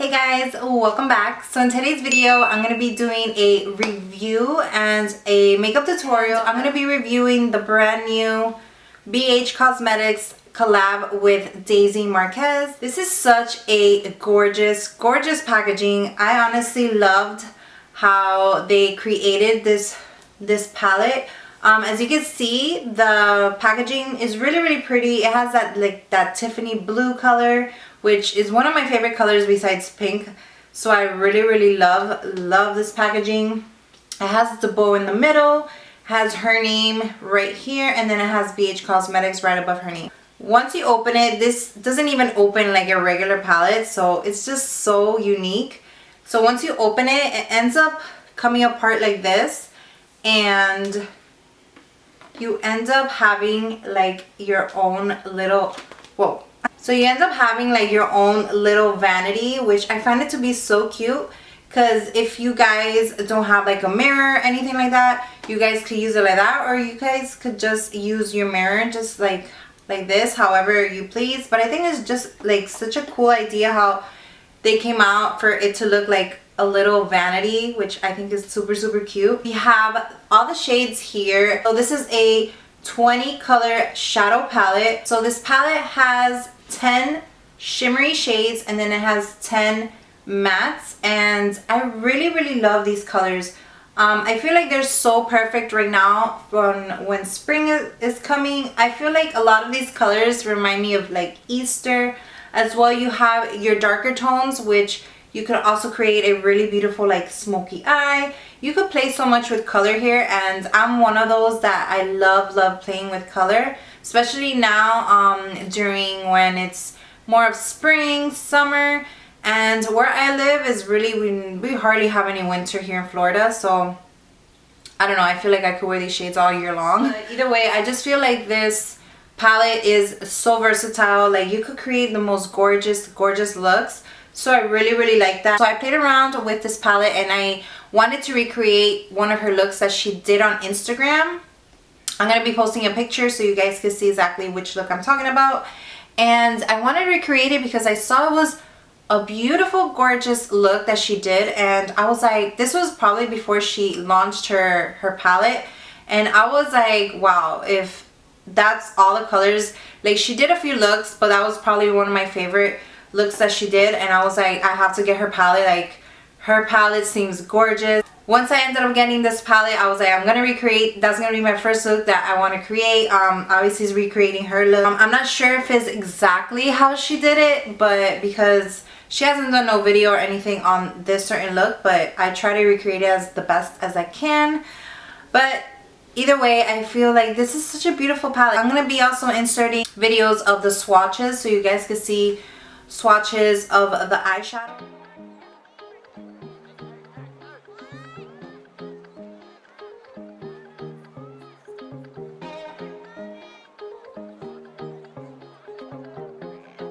Hey guys, welcome back. So in today's video I'm going to be doing a review and a makeup tutorial. I'm going to be reviewing the brand new BH Cosmetics collab with Daisy Marquez. This is such a gorgeous packaging. I honestly loved how they created this palette. As you can see, the packaging is really pretty. It has that Tiffany blue color, which is one of my favorite colors besides pink. So I really love this packaging. It has the bow in the middle, has her name right here, and then it has BH Cosmetics right above her name. Once you open it, this doesn't even open like a regular palette, so it's just so unique. So once you open it, it ends up coming apart like this, and you end up having like your own little, whoa. So you end up having like your own little vanity, which I find it to be so cute, because if you guys don't have like a mirror or anything like that, you guys could use it like that, or you guys could just use your mirror just like this, however you please. But I think it's just like such a cool idea how they came out for it to look like a little vanity, which I think is super cute. We have all the shades here. So this is a 20 color shadow palette. So this palette has 10 shimmery shades, and then it has 10 mattes, and I really love these colors. I feel like they're so perfect right now when spring is coming. I feel like a lot of these colors remind me of like Easter. As well, you have your darker tones, which you could also create a really beautiful like smoky eye. You could play so much with color here, and I'm one of those that I love playing with color, especially now during when it's more of spring, summer. And where I live is really, we hardly have any winter here in Florida, so I don't know, I feel like I could wear these shades all year long. But either way, I just feel like this palette is so versatile. Like you could create the most gorgeous looks. So I really like that. So I played around with this palette, and I wanted to recreate one of her looks that she did on Instagram. I'm going to be posting a picture so you guys can see exactly which look I'm talking about. And I wanted to recreate it because I saw it was a beautiful, gorgeous look that she did. And I was like, this was probably before she launched her palette. And I was like, wow, if that's all the colors. Like she did a few looks, but that was probably one of my favorite looks that she did. And I was like, I have to get her palette. Like her palette seems gorgeous. Once I ended up getting this palette, I was like, I'm gonna recreate, that's gonna be my first look that I want to create. Obviously is recreating her look. I'm not sure if it's exactly how she did it, but because she hasn't done no video or anything on this certain look, but I try to recreate it as the best as I can. But either way, I feel like this is such a beautiful palette. I'm gonna be also inserting videos of the swatches so you guys can see swatches of the eyeshadow.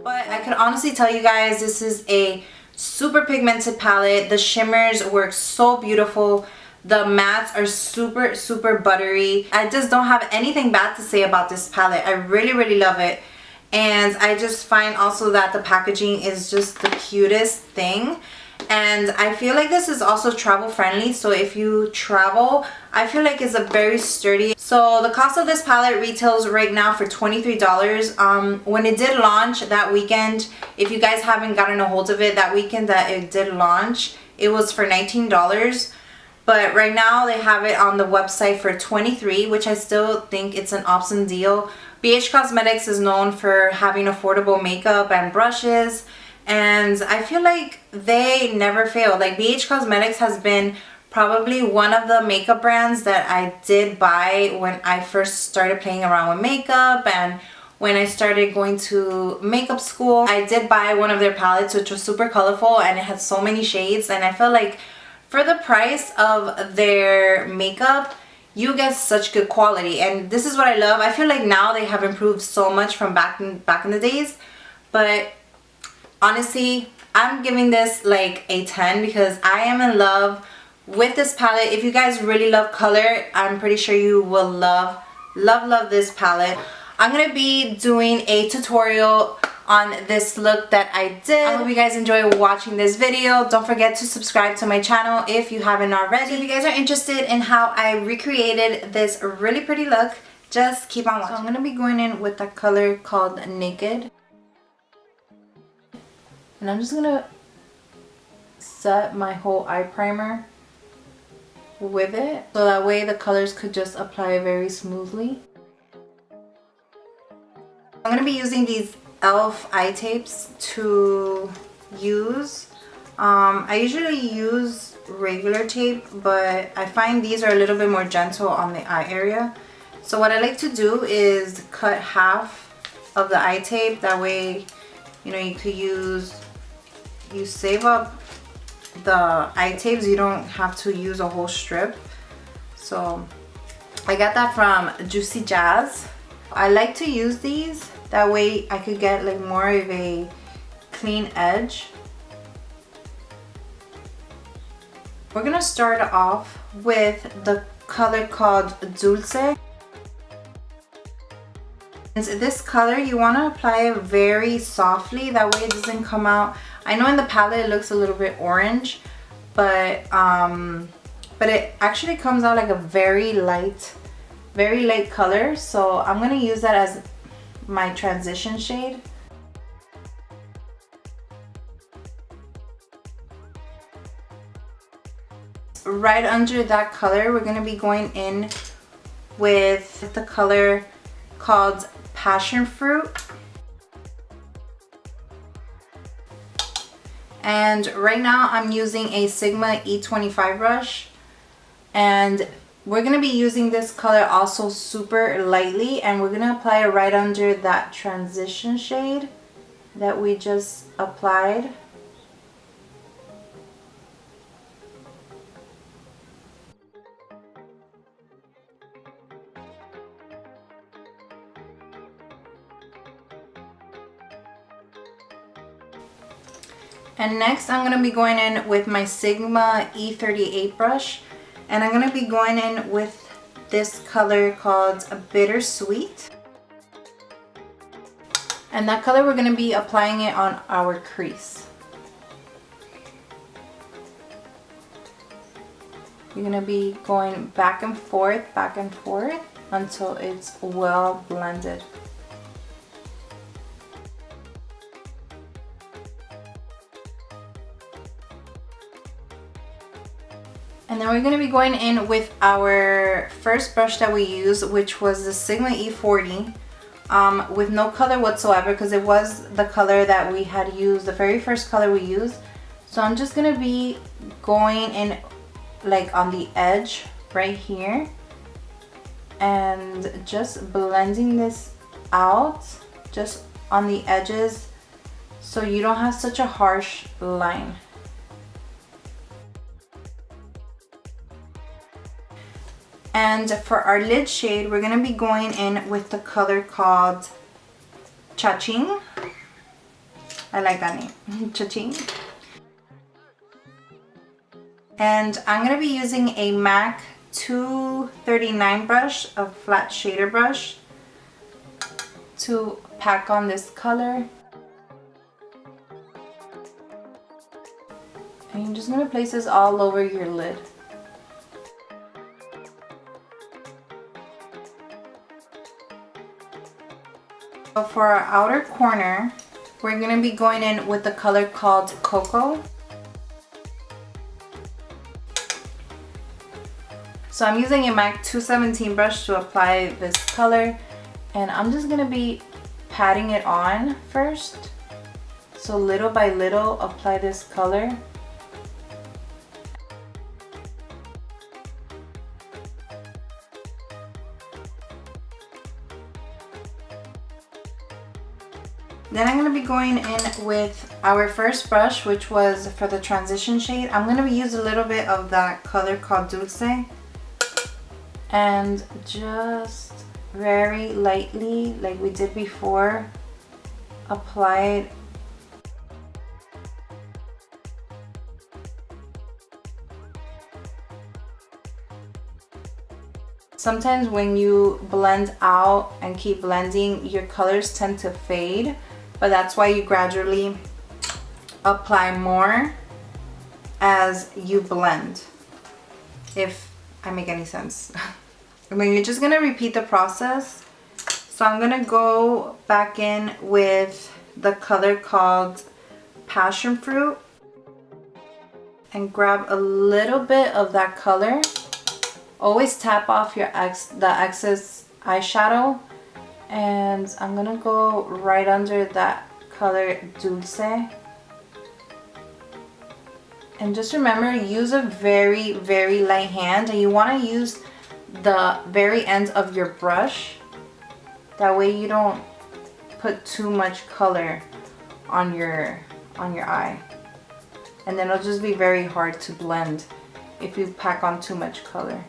But I can honestly tell you guys, this is a super pigmented palette. The shimmers work so beautiful. The mattes are super buttery. I just don't have anything bad to say about this palette. I really love it. And I just find also that the packaging is just the cutest thing. And I feel like this is also travel friendly, so if you travel, I feel like it's a very sturdy. So the cost of this palette retails right now for $23. When it did launch that weekend, if you guys haven't gotten a hold of it, that weekend that it did launch, it was for $19. But right now they have it on the website for $23, which I still think it's an awesome deal. BH Cosmetics is known for having affordable makeup and brushes, and I feel like they never fail. Like BH Cosmetics has been probably one of the makeup brands that I did buy when I first started playing around with makeup, and when I started going to makeup school. I did buy one of their palettes, which was super colorful, and it had so many shades, and I felt like for the price of their makeup, you get such good quality. And this is what I love. I feel like now they have improved so much from back in the days, but honestly I'm giving this like a 10 because I am in love with this palette. If you guys really love color, I'm pretty sure you will love this palette. I'm gonna be doing a tutorial on this look that I did. I hope you guys enjoy watching this video. Don't forget to subscribe to my channel if you haven't already. So if you guys are interested in how I recreated this really pretty look, just keep on watching. So I'm going to be going in with a color called Naked. And I'm just going to set my whole eye primer with it, so that way the colors could just apply very smoothly. I'm going to be using these e.l.f. eye tapes to use. I usually use regular tape, but I find these are a little bit more gentle on the eye area. So what I like to do is cut half of the eye tape. That way, you know, you save up the eye tapes. You don't have to use a whole strip. So I got that from Juicy Jazz. I like to use these. That way I could get like more of a clean edge. We're gonna start off with the color called Dulce. This color, you want to apply it very softly, that way it doesn't come out. I know in the palette it looks a little bit orange, but it actually comes out like a very light color. So I'm going to use that as my transition shade. Right under that color, we're going to be going in with the color called Passion Fruit. And right now I'm using a Sigma E25 brush, and we're going to be using this color also super lightly, and we're going to apply it right under that transition shade that we just applied. And next I'm going to be going in with my Sigma E38 brush, and I'm going to be going in with this color called Bittersweet. And that color, we're going to be applying it on our crease. You're going to be going back and forth until it's well blended. And then we're going to be going in with our first brush that we used, which was the Sigma E40, with no color whatsoever, because it was the color that we had used, the very first color we used. So I'm just going to be going in like on the edge right here and just blending this out just on the edges, so you don't have such a harsh line. And for our lid shade, we're going to be going in with the color called Cha-Ching. I like that name, Cha-Ching. And I'm going to be using a MAC 239 brush, a flat shader brush, to pack on this color. And you're just going to place this all over your lid. For our outer corner, we're going to be going in with the color called Cocoa. So I'm using a MAC 217 brush to apply this color, and I'm just going to be patting it on first. So little by little apply this color. Then I'm going to be going in with our first brush, which was for the transition shade. I'm going to use a little bit of that color called Dulce, and just very lightly, like we did before, apply it. Sometimes when you blend out and keep blending, your colors tend to fade. but that's why you gradually apply more as you blend, if I make any sense. And then you're just gonna repeat the process. So I'm gonna go back in with the color called Passion Fruit and grab a little bit of that color. Always tap off the excess eyeshadow, and I'm gonna go right under that color Dulce. And just remember, use a very, very light hand, and you want to use the very end of your brush. That way you don't put too much color on your eye. And then it'll just be very hard to blend if you pack on too much color.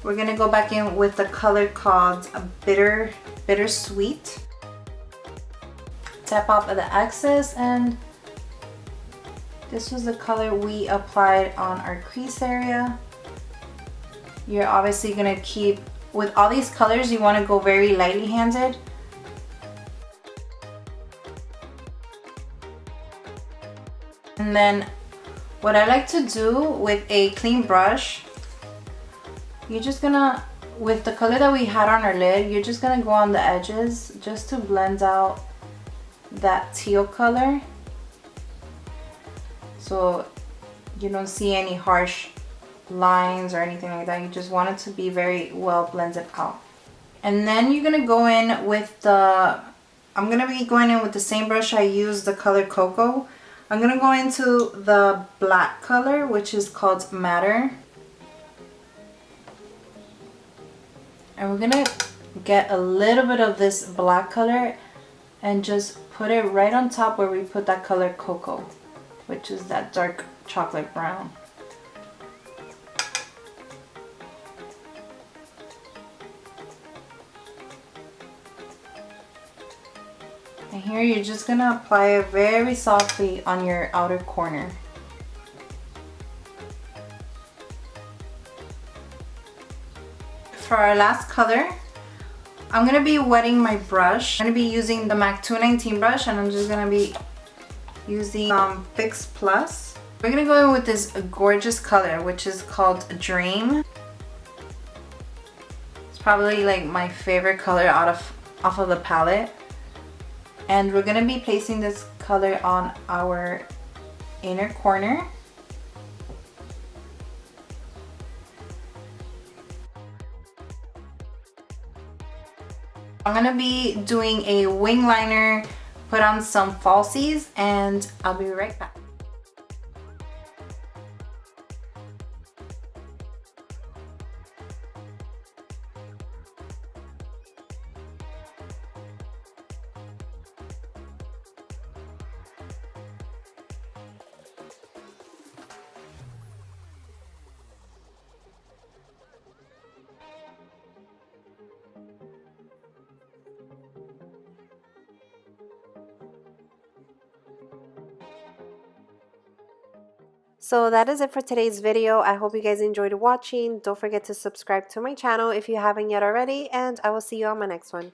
We're gonna go back in with the color called Bittersweet. Tap off of the excess, and this was the color we applied on our crease area. You're obviously gonna keep, with all these colors, you wanna go very lightly handed. And then what I like to do with a clean brush, you're just gonna, with the color that we had on our lid, you're just gonna go on the edges just to blend out that teal color, so you don't see any harsh lines or anything like that. You just want it to be very well blended out. And then you're gonna go in with the, I'm gonna be going in with the same brush I used, the color Cocoa. I'm gonna go into the black color, which is called Matter. And we're gonna get a little bit of this black color and just put it right on top where we put that color Cocoa, which is that dark chocolate brown. And here you're just gonna apply it very softly on your outer corner. For our last color, I'm gonna be wetting my brush. I'm gonna be using the MAC 219 brush, and I'm just gonna be using Fix Plus. We're gonna go in with this gorgeous color, which is called Dream. It's probably like my favorite color off of the palette. And we're gonna be placing this color on our inner corner. I'm gonna be doing a wing liner, put on some falsies, and I'll be right back. So that is it for today's video. I hope you guys enjoyed watching. Don't forget to subscribe to my channel if you haven't yet already, and I will see you on my next one.